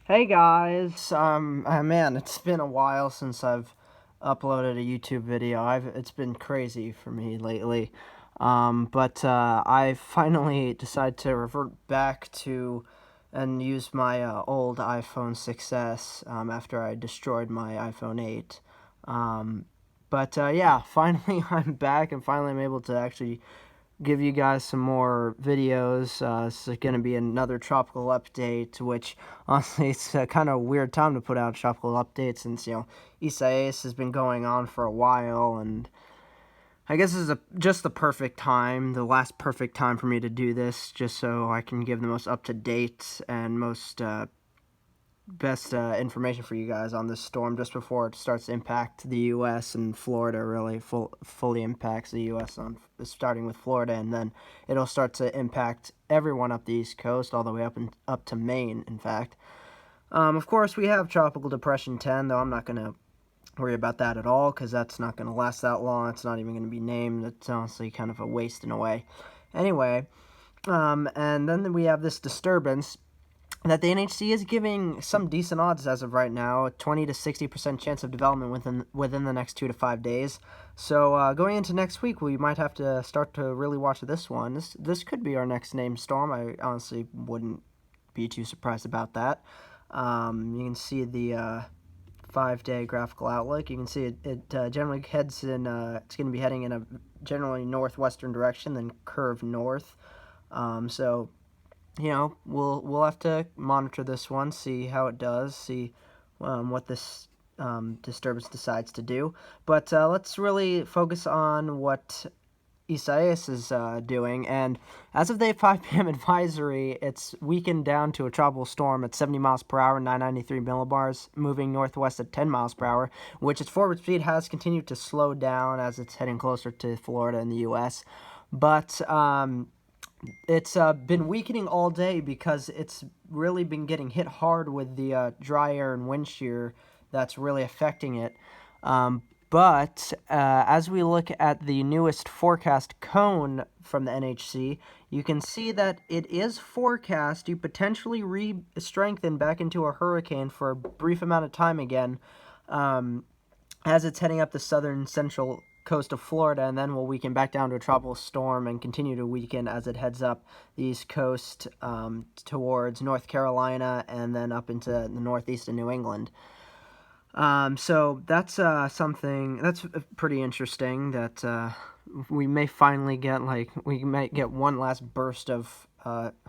Hey guys, man, it's been a while since I've uploaded a YouTube video. It's been crazy for me lately, but I finally decided to revert back to and use my old iPhone 6S after I destroyed my iPhone 8. Yeah, finally I'm back and finally I'm able to actually give you guys some more videos. It's going to be another tropical update, which honestly it's a kind of weird time to put out a tropical update since Isaias has been going on for a while, and I guess this is just the perfect time, the last perfect time for me to do this, just so I can give the most up to date and most best information for you guys on this storm just before it starts to impact the U.S. and Florida. Really fully impacts the U.S. on starting with Florida, and then it'll start to impact everyone up the East Coast, all the way up to Maine. In fact, of course, we have Tropical Depression 10, though I'm not gonna worry about that at all because that's not gonna last that long. It's not even gonna be named. It's honestly kind of a waste in a way. Anyway, and then we have this disturbance that the NHC is giving some decent odds as of right now, a 20 to 60% chance of development within the next 2 to 5 days. So going into next week, we might have to start to really watch this one. This could be our next named storm. I honestly wouldn't be too surprised about that. You can see the 5-day graphical outlook. You can see it generally heads in. It's going to be heading in a generally northwestern direction, then curve north. So we'll have to monitor this one, see how it does, see what this disturbance decides to do. But let's really focus on what Isaias is doing. And as of the 5 p.m. advisory, it's weakened down to a tropical storm at 70 miles per hour, 993 millibars, moving northwest at 10 miles per hour, which its forward speed has continued to slow down as it's heading closer to Florida and the U.S. But it's been weakening all day because it's really been getting hit hard with the dry air and wind shear that's really affecting it. But as we look at the newest forecast cone from the NHC, you can see that it is forecast to potentially re-strengthen back into a hurricane for a brief amount of time again, as it's heading up the southern central coast of Florida, and then will weaken back down to a tropical storm and continue to weaken as it heads up the east coast towards North Carolina and then up into the northeast of New England. So that's something that's pretty interesting that we may finally get, we might get one last burst of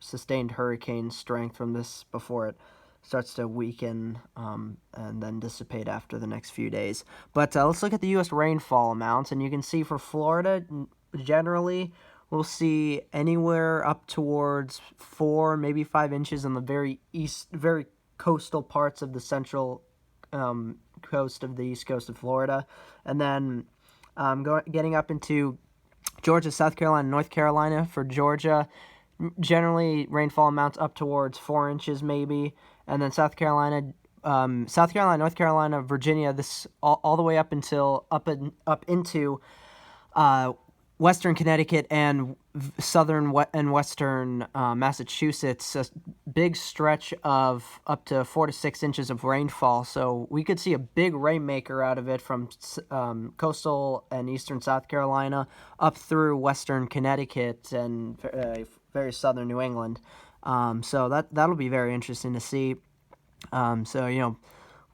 sustained hurricane strength from this before it starts to weaken and then dissipate after the next few days. But let's look at the U.S. rainfall amounts, and you can see for Florida, generally, we'll see anywhere up towards 4, maybe 5 inches in the very coastal parts of the central coast of the east coast of Florida, and then getting up into Georgia, South Carolina, North Carolina. For Georgia, generally rainfall amounts up towards 4 inches maybe, and then South Carolina, North Carolina, Virginia, this all the way up until up into western Connecticut and southern and western Massachusetts, a big stretch of up to 4 to 6 inches of rainfall. So we could see a big rainmaker out of it from coastal and eastern South Carolina up through western Connecticut and very southern New England. So that'll be very interesting to see. So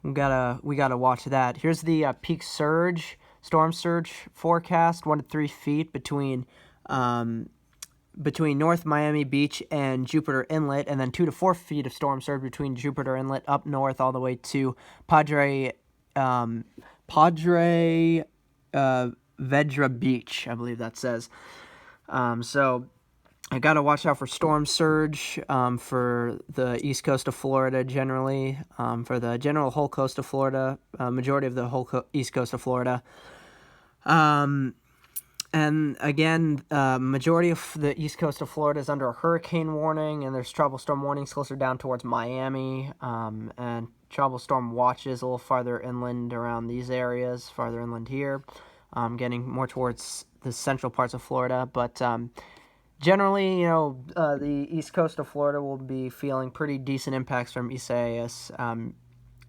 we gotta watch that. Here's the peak storm surge forecast: 1 to 3 feet between North Miami Beach and Jupiter Inlet, and then 2 to 4 feet of storm surge between Jupiter Inlet up north all the way to Padre Vedra Beach, I believe that says. So I gotta watch out for storm surge for the east coast of Florida generally, for the general whole coast of Florida, majority of the whole east coast of Florida. And again, majority of the east coast of Florida is under a hurricane warning, and there's tropical storm warnings closer down towards Miami, and tropical storm watches a little farther inland around these areas, farther inland here, getting more towards the central parts of Florida. But generally, the east coast of Florida will be feeling pretty decent impacts from Isaias.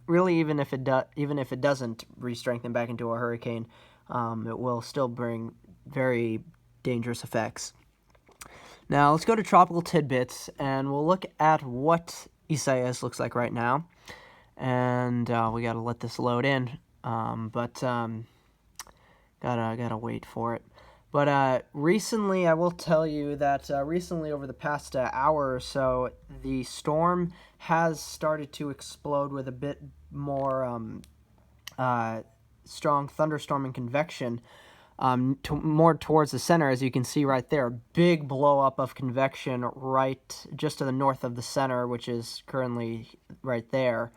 Really, even if it doesn't re-strengthen back into a hurricane, it will still bring very dangerous effects. Now let's go to tropical tidbits, and we'll look at what Isaias looks like right now. And we gotta let this load in, but gotta wait for it. But recently, I will tell you that recently, over the past hour or so, the storm has started to explode with a bit more strong thunderstorm and convection, more towards the center, as you can see right there. Big blow up of convection right just to the north of the center, which is currently right there.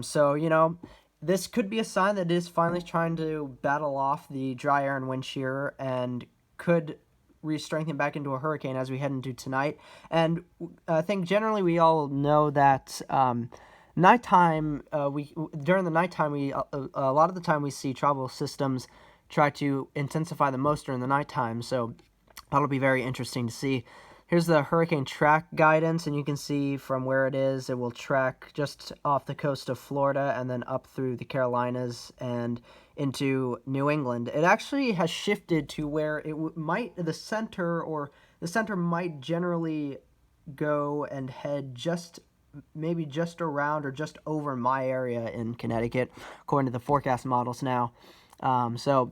So, this could be a sign that it is finally trying to battle off the dry air and wind shear, and could re-strengthen back into a hurricane as we head into tonight. And I think generally we all know that nighttime, during the nighttime, a lot of the time we see tropical systems try to intensify the most during the nighttime. So that'll be very interesting to see. Here's the hurricane track guidance, and you can see from where it is, it will track just off the coast of Florida and then up through the Carolinas and into New England. It actually has shifted to where the center might generally go and head maybe just around or just over my area in Connecticut, according to the forecast models now. So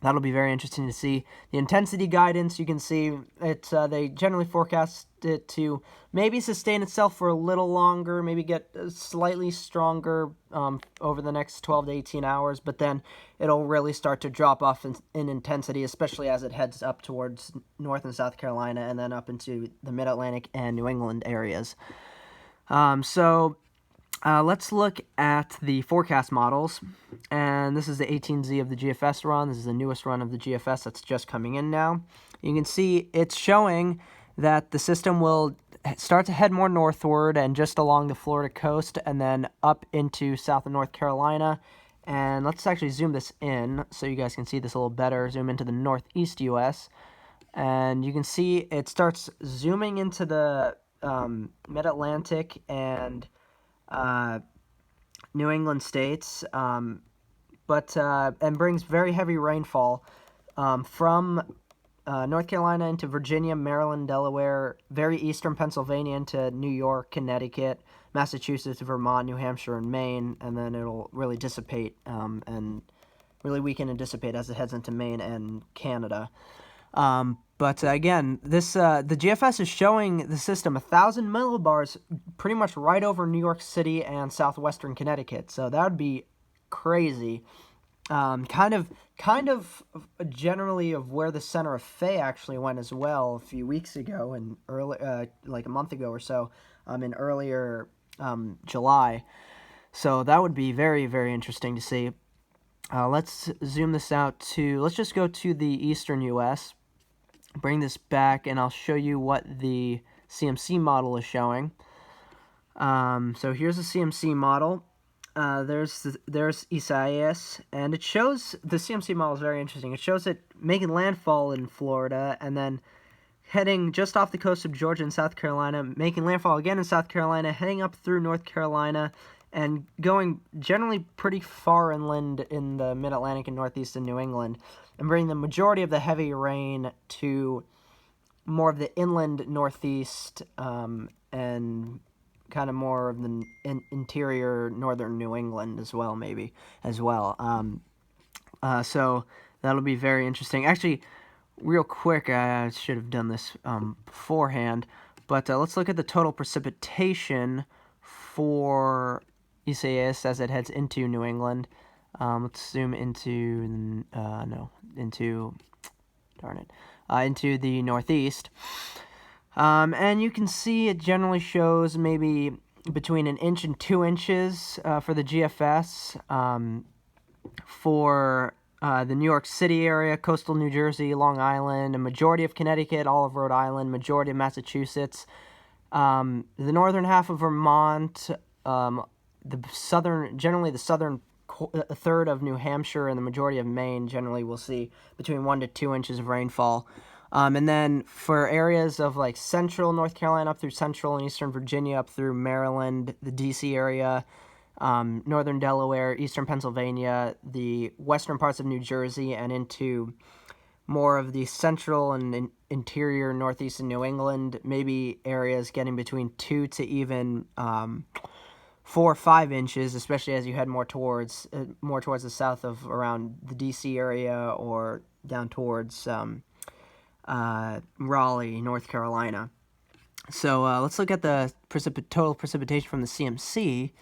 that'll be very interesting to see. The intensity guidance, you can see they generally forecast it to maybe sustain itself for a little longer, maybe get slightly stronger over the next 12 to 18 hours, but then it'll really start to drop off in intensity, especially as it heads up towards North and South Carolina and then up into the Mid-Atlantic and New England areas. Let's look at the forecast models, and this is the 18Z of the GFS run. This is the newest run of the GFS that's just coming in now. You can see it's showing that the system will start to head more northward and just along the Florida coast and then up into South and North Carolina. And let's actually zoom this in so you guys can see this a little better. Zoom into the northeast U.S. And you can see it starts zooming into the Mid-Atlantic and New England states, and brings very heavy rainfall from North Carolina into Virginia, Maryland, Delaware, very eastern Pennsylvania into New York, Connecticut, Massachusetts, Vermont, New Hampshire, and Maine, and then it'll really dissipate and really weaken and dissipate as it heads into Maine and Canada. But again, the GFS is showing the system 1,000 millibars pretty much right over New York City and southwestern Connecticut. So that would be crazy. Kind of generally of where the center of Faye actually went as well a few weeks ago, and like a month ago or so, in earlier July. So that would be very, very interesting to see. Let's zoom this out let's just go to the eastern U.S., bring this back, and I'll show you what the CMC model is showing. So here's the CMC model. There's Isaias, and it shows, the CMC model is very interesting. It shows it making landfall in Florida and then heading just off the coast of Georgia and South Carolina, making landfall again in South Carolina, heading up through North Carolina, and going generally pretty far inland in the Mid-Atlantic and Northeast and New England, and bringing the majority of the heavy rain to more of the inland Northeast and kind of more of the interior northern New England as well, So that'll be very interesting. Actually, real quick, I should have done this beforehand, but let's look at the total precipitation for Isaias as it heads into New England. Let's zoom into the northeast. And you can see it generally shows maybe between 1 inch and 2 inches for the GFS. For the New York City area, coastal New Jersey, Long Island, a majority of Connecticut, all of Rhode Island, majority of Massachusetts, the northern half of Vermont, the southern a third of New Hampshire, and the majority of Maine generally will see between 1 to 2 inches of rainfall. And then for areas of like central North Carolina up through central and eastern Virginia up through Maryland, the DC area, northern Delaware, eastern Pennsylvania, the western parts of New Jersey, and into more of the central and interior northeastern New England, maybe areas getting between 2 to even 4 or 5 inches, especially as you head more towards the south of around the DC area or down towards Raleigh, North Carolina. So let's look at the total precipitation from the CMC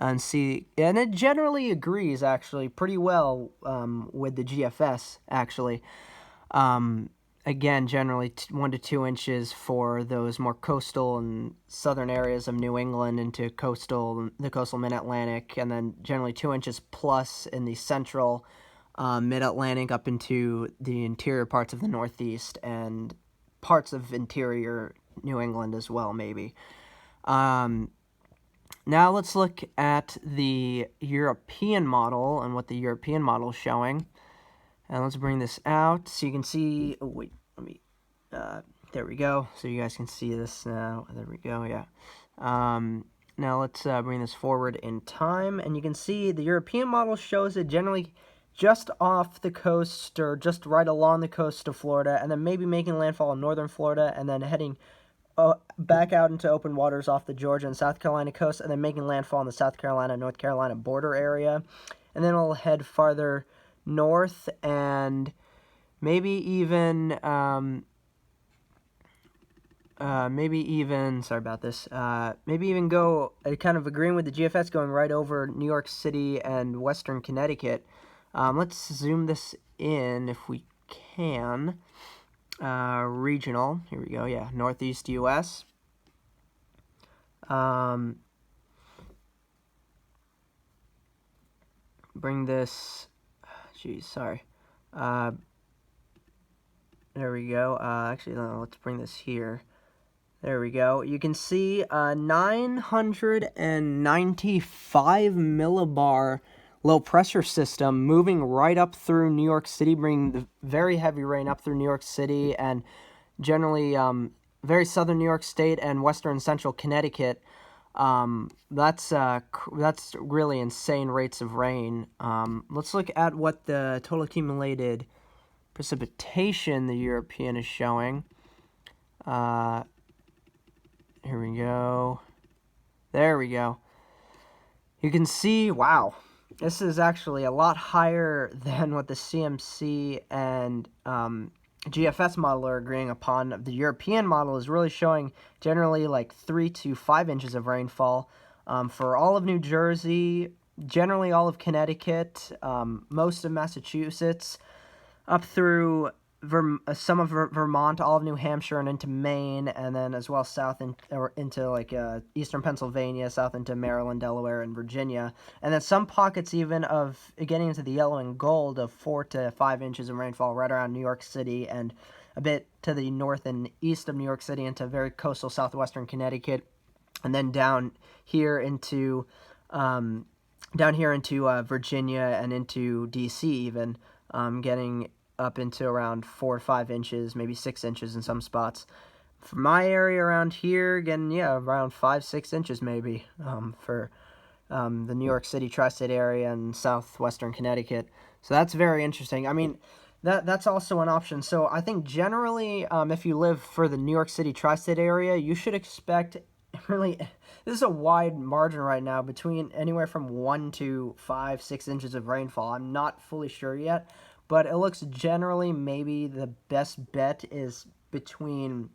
and see, and it generally agrees actually pretty well with the GFS actually. Again, generally 1 to 2 inches for those more coastal and southern areas of New England into the coastal mid-Atlantic, and then generally 2 inches plus in the central mid-Atlantic up into the interior parts of the Northeast and parts of interior New England as well, maybe. Now let's look at the European model and what the European model is showing. And let's bring this out so you can see. Oh, wait, let me. There we go. So you guys can see this now. There we go. Yeah. Now let's bring this forward in time, and you can see the European model shows it generally just off the coast or just right along the coast of Florida, and then maybe making landfall in northern Florida, and then heading back out into open waters off the Georgia and South Carolina coast, and then making landfall in the South Carolina North Carolina border area, and then it'll head farther north and maybe even sorry about this, maybe even go kind of agreeing with the GFS, going right over New York City and western Connecticut. Let's zoom this in if we can. Regional, here we go, yeah, Northeast US. Bring this, geez, sorry. There we go. Actually, no, let's bring this here. There we go. You can see 995 millibar low pressure system moving right up through New York City, bringing the very heavy rain up through New York City and generally very southern New York State and western central Connecticut. That's really insane rates of rain. Let's look at what the total accumulated precipitation the European is showing. Here we go. There we go. You can see, wow, this is actually a lot higher than what the CMC and GFS model are agreeing upon. The European model is really showing generally like 3 to 5 inches of rainfall for all of New Jersey, generally all of Connecticut, most of Massachusetts, up through some of Vermont, all of New Hampshire, and into Maine, and then as well south into like eastern Pennsylvania, south into Maryland, Delaware, and Virginia, and then some pockets even of getting into the yellow and gold of 4 to 5 inches of rainfall right around New York City and a bit to the north and east of New York City into very coastal southwestern Connecticut, and then down here into Virginia and into DC even, getting up into around 4 or 5 inches, maybe 6 inches in some spots. For my area around here, again, yeah, around 5-6 inches maybe for the New York City tri-state area and southwestern Connecticut. So that's very interesting. I mean, that's also an option. So I think generally, if you live for the New York City tri-state area, you should expect really, this is a wide margin right now between anywhere from 1 to 5-6 inches of rainfall. I'm not fully sure yet, but it looks generally maybe the best bet is between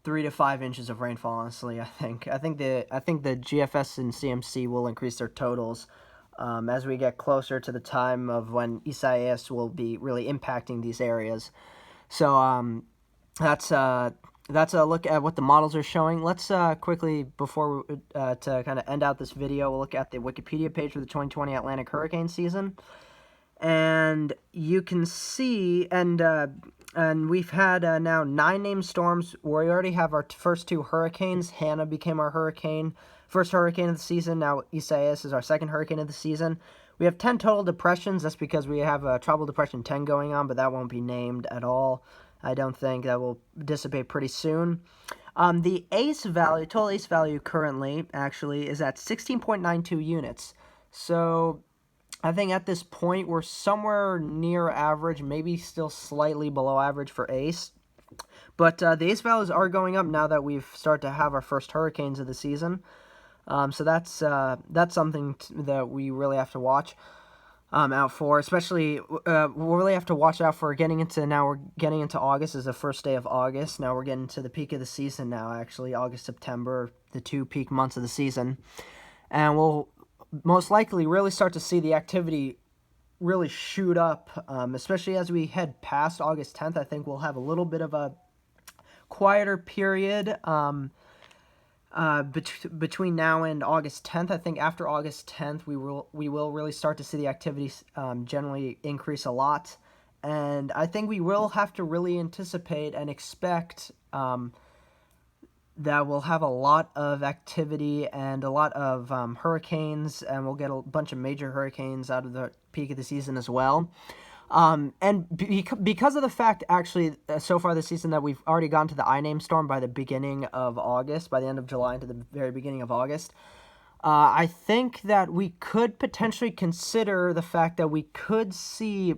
3 to 5 inches of rainfall. Honestly, I think the GFS and CMC will increase their totals as we get closer to the time of when Isaias will be really impacting these areas. So that's a look at what the models are showing. Let's quickly, before to kind of end out this video, we'll look at the Wikipedia page for the 2020 Atlantic hurricane season. And you can see, and we've had now 9 named storms. We already have our first 2 hurricanes. Hannah became our hurricane. first hurricane of the season. Now Isaias is our second hurricane of the season. We have 10 total depressions. That's because we have a Tropical Depression 10 going on, but that won't be named at all. I don't think that will dissipate pretty soon. The ACE value, total ACE value currently, actually, is at 16.92 units. So I think at this point we're somewhere near average, maybe still slightly below average for ACE. But the ACE values are going up now that we've started to have our first hurricanes of the season. So that's something that we really have to watch out for. Especially, we'll really have to watch out for getting into, now we're getting into August, is the first day of August. Now we're getting to the peak of the season now, actually, August, September, the 2 peak months of the season. And we'll most likely really start to see the activity really shoot up, especially as we head past August 10th. I think we'll have a little bit of a quieter period between now and August 10th. I think after August 10th, we will really start to see the activity generally increase a lot, and I think we will have to really anticipate and expect that we'll have a lot of activity and a lot of hurricanes, and we'll get a bunch of major hurricanes out of the peak of the season as well. And because of the fact, actually, so far this season that we've already gone to the I-name storm by the beginning of August, by the end of July into the very beginning of August, I think that we could potentially consider the fact that we could see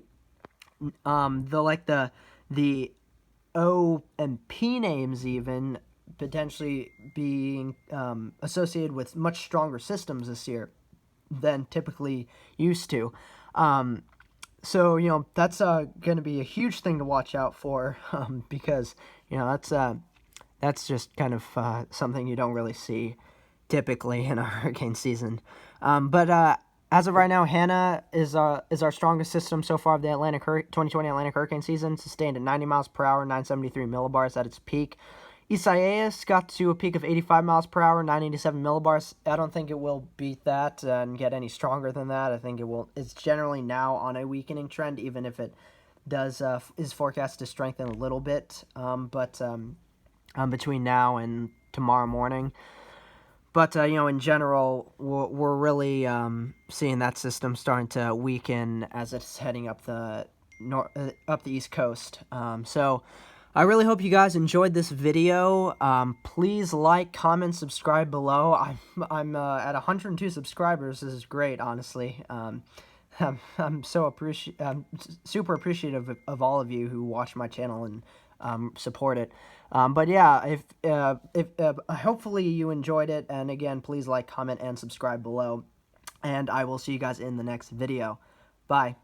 the O and P names even potentially being associated with much stronger systems this year than typically used to. So, that's going to be a huge thing to watch out for, because, that's just kind of something you don't really see typically in a hurricane season. But as of right now, Hannah is our strongest system so far of the 2020 Atlantic hurricane season, sustained at 90 miles per hour, 973 millibars at its peak. Isaias got to a peak of 85 miles per hour, 987 millibars. I don't think it will beat that and get any stronger than that. I think it's generally now on a weakening trend, even if it does is forecast to strengthen a little bit. But between now and tomorrow morning. But in general, we're really seeing that system starting to weaken as it's heading up the East Coast. So I really hope you guys enjoyed this video. Please like, comment, subscribe below. I'm at 102 subscribers. This is great, honestly. I'm super appreciative of all of you who watch my channel and support it. But yeah, if hopefully you enjoyed it, and again, please like, comment, and subscribe below. And I will see you guys in the next video. Bye.